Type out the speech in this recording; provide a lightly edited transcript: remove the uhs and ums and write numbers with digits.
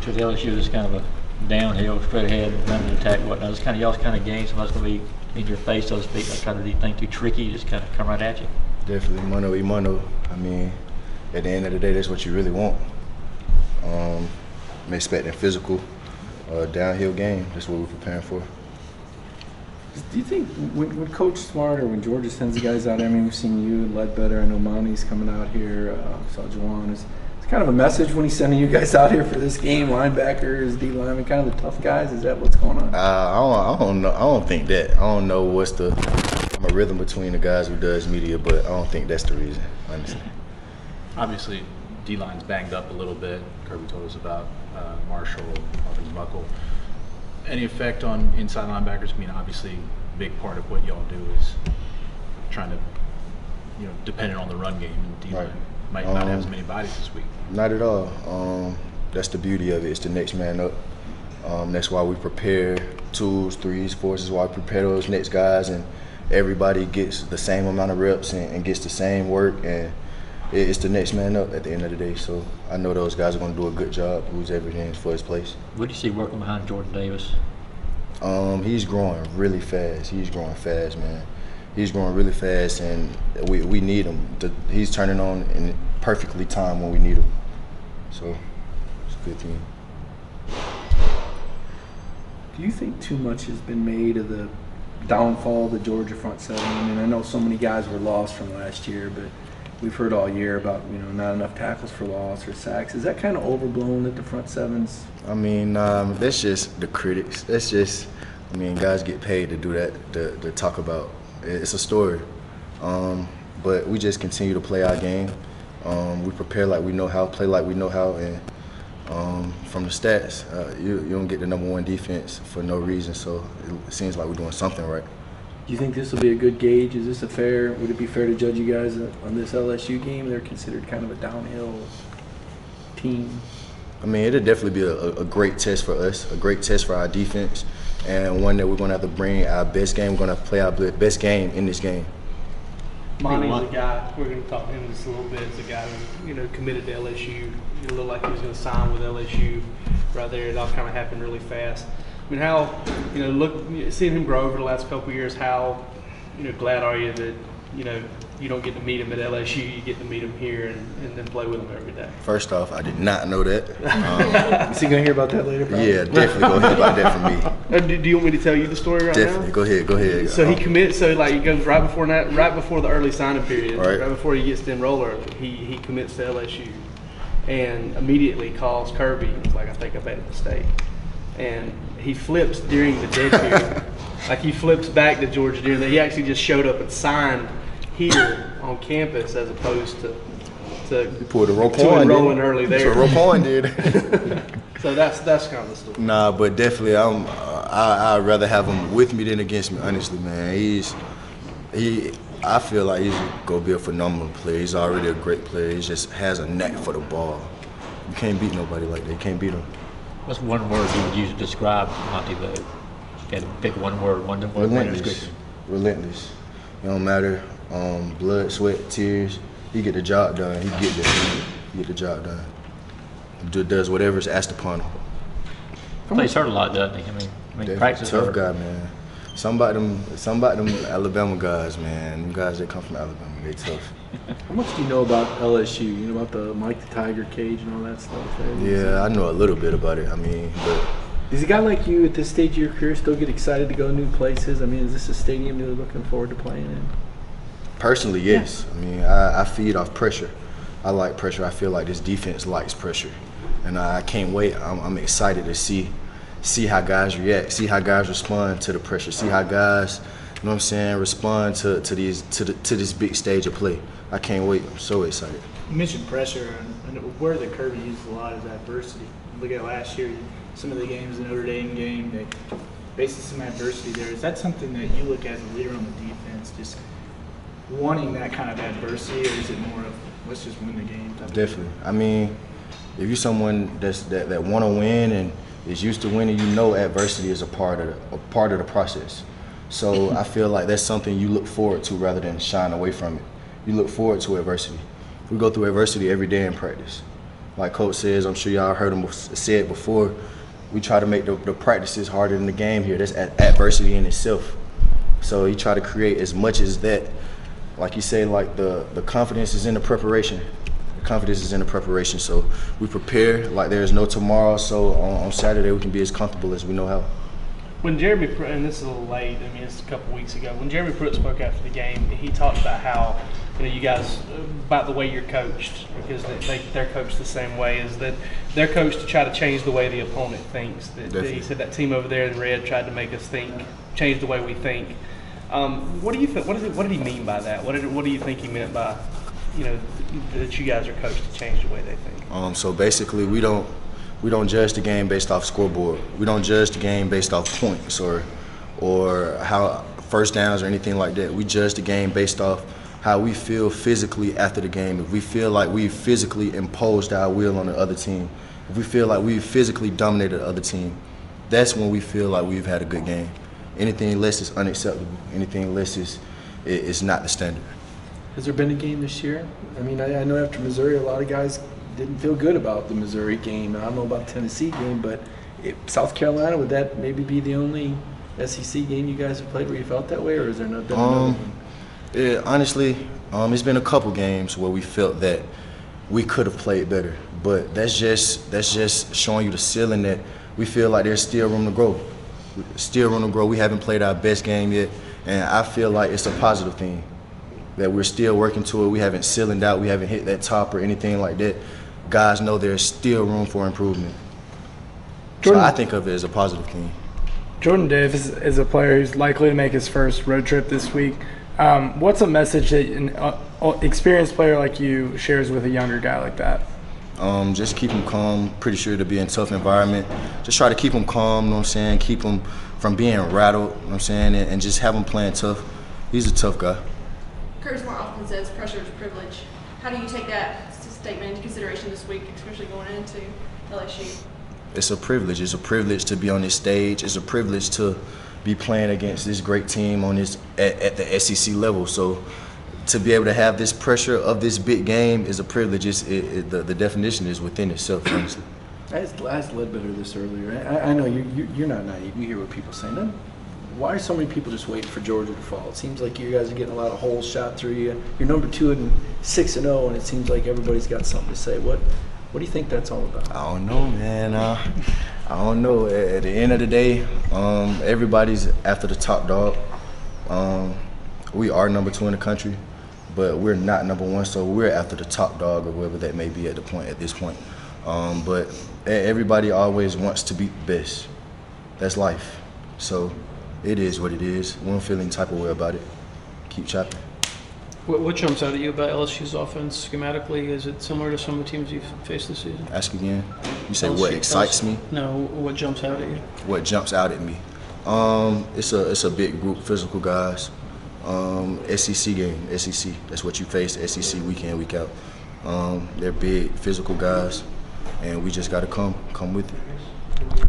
to the LSU is kind of a downhill, straight ahead, running attack, whatnot. It's kind of y'all's kind of game. Somebody's going to be in your face, so to speak. Like trying to do anything too tricky, just kind of come right at you. Definitely mano y mano. I mean, at the end of the day, that's what you really want. I'm expecting physical, downhill game. That's what we're preparing for. Do you think when Coach Smart or when Georgia sends the guys out, I mean, we've seen you, Ledbetter, I know Monty's coming out here, saw Juwan. It's kind of a message when he's sending you guys out here for this game, linebackers, D linemen, kind of the tough guys. Is that what's going on? I don't know. I don't think that. I don't know what's the rhythm between the guys who does media, but I don't think that's the reason, honestly. Obviously, D-line's banged up a little bit. Kirby told us about Marshall, Hawkins, Buckle. Any effect on inside linebackers? I mean, obviously, a big part of what y'all do is trying to, dependent on the run game. And D-line might not have as many bodies this week. Not at all. That's the beauty of it. It's the next man up. That's why we prepare twos, threes, fours. That's why we prepare those next guys, and everybody gets the same amount of reps and gets the same work. And it's the next man up at the end of the day. So I know those guys are going to do a good job. Who's everything for his place. What do you see working behind Jordan Davis? He's growing really fast. He's growing fast, man. He's growing really fast, and we need him. He's turning on in perfectly timed when we need him. So it's a good team. Do you think too much has been made of the downfall of the Georgia front seven? I mean, I know so many guys were lost from last year, but we've heard all year about not enough tackles for loss or sacks. Is that kind of overblown that the front sevens? I mean, that's just the critics. That's just, guys get paid to do that, to talk about. It's a story. But we just continue to play our game. We prepare like we know how, play like we know how, and from the stats, you don't get the #1 defense for no reason. So it seems like we're doing something right. Do you think this will be a good gauge? Would it be fair to judge you guys on this LSU game? They're considered kind of a downhill team. It'll definitely be a great test for us, a great test for our defense, and one that we're going to have to bring our best game. We're going to play our best game in this game. Monty's a guy, we're going to talk to him just a little bit, as a guy who, committed to LSU. It looked like he was going to sign with LSU right there. It all kind of happened really fast. How, seeing him grow over the last couple of years, how, glad are you that, you don't get to meet him at LSU, you get to meet him here and then play with him every day? First off, I did not know that. Is he going to hear about that later? Probably? Yeah, definitely go hear about that from me. Do you want me to tell you the story right definitely. now? Definitely, go ahead. So he commits, he goes right before the early signing period, right before he gets to enroll early, he commits to LSU and immediately calls Kirby and was like, I think I made a mistake. And he flips during the dead period. He flips back to Georgia during that. He actually just showed up and signed here on campus as opposed to pulled a rope on, enrolling early there. That's what Roquan did. So that's kind of the story. Nah, but definitely I'd rather have him with me than against me, honestly, man. I feel like he's going to be a phenomenal player. He's already a great player. He just has a knack for the ball. You can't beat nobody like that. You can't beat him. What's one word you would use to describe Monty though? You had to pick one word. Relentless. Relentless. It don't matter. Blood, sweat, tears. He get the job done. He get the job done. He does whatever's asked upon him. Plays hurt a lot, doesn't he? Practice tough hurt. guy, man. Some about them Alabama guys, man. Them guys that come from Alabama, they tough. How much do you know about LSU? You know about the Mike the Tiger cage and all that stuff? Yeah, I know a little bit about it. But does a guy like you at this stage of your career still get excited to go new places? Is this a stadium you're looking forward to playing in? Personally, yes. I feed off pressure. I like pressure. I feel like this defense likes pressure, and I can't wait. I'm excited to see how guys react, see how guys respond to the pressure, see how guys, respond to this big stage of play. I can't wait. I'm so excited. You mentioned pressure, and a word that Kirby used a lot is adversity. Look at last year, some of the games, the Notre Dame game, they faced some adversity there. Is that something that you look at as a leader on the defense, just wanting that kind of adversity, or is it more of let's just win the game? Definitely. If you're someone that want to win and is used to winning, adversity is a part of the process. So I feel like that's something you look forward to rather than shying away from it. You look forward to adversity. We go through adversity every day in practice. like Coach says, I'm sure y'all heard him say it before, we try to make the practices harder than the game here. That's adversity in itself. So you try to create as much as that. Like you say, like the confidence is in the preparation. The confidence is in the preparation. So we prepare like there's no tomorrow. So on Saturday we can be as comfortable as we know how. When Jeremy Pruitt, and this is a little late, I mean, it's a couple weeks ago, when Jeremy Pruitt spoke after the game, he talked about how, you guys, about the way you're coached, because they're coached the same way, is that they're coached to try to change the way the opponent thinks. That he said that team over there in red tried to make us think, change the way we think. What do you think? What did he mean by that? What do you think he meant by, that you guys are coached to change the way they think? So basically, we don't judge the game based off scoreboard. We don't judge the game based off points or how first downs or anything like that. We judge the game based off how we feel physically after the game. If we feel like we physically imposed our will on the other team, if we feel like we physically dominated the other team, that's when we feel like we've had a good game. Anything less is unacceptable. Anything less is not the standard. Has there been a game this year? I mean, I know after Missouri, a lot of guys didn't feel good about the Missouri game. I don't know about the Tennessee game, but South Carolina, would that maybe be the only SEC game you guys have played where you felt that way, or is there been another one? Yeah, honestly, it's been a couple games where we felt that we could have played better, but that's just showing you the ceiling that we feel like there's still room to grow. Still room to grow. We haven't played our best game yet, and I feel like it's a positive thing that we're still working to it. We haven't ceilinged out. We haven't hit that top or anything like that. Guys know there's still room for improvement. Jordan, so I think of it as a positive thing. Jordan Davis is a player who's likely to make his first road trip this week. What's a message that an experienced player like you shares with a younger guy like that? Just keep him calm. Pretty sure to be in a tough environment. Just try to keep him calm, you know what I'm saying? Keep him from being rattled, you know what I'm saying? And just have him playing tough. He's a tough guy. Curtis more often says pressure is privilege. How do you take that statement into consideration this week, especially going into LSU? It's a privilege. It's a privilege to be on this stage. It's a privilege to be playing against this great team on this at the SEC level. So to be able to have this pressure of this big game is a privilege. The definition is within itself, honestly. I asked Ledbetter this earlier. I know you're not naive. You hear what people say. Then why are so many people just waiting for Georgia to fall? It seems like you guys are getting a lot of holes shot through you. You're number 2 and 6-0, and it seems like everybody's got something to say. What do you think that's all about? I don't know, man. I don't know. At the end of the day, everybody's after the top dog. We are number 2 in the country, but we're not number 1, so we're after the top dog or whoever that may be at this point. But everybody always wants to be the best. That's life. So it is what it is. We don't feel any type of way about it. Keep chopping. What jumps out at you about LSU's offense schematically? Is it similar to some of the teams you've faced this season? Ask again. You say what excites me? No, what jumps out at you? What jumps out at me? It's a big group, physical guys. SEC game, SEC. That's what you face, SEC week in, week out. They're big, physical guys, and we just got to come with it.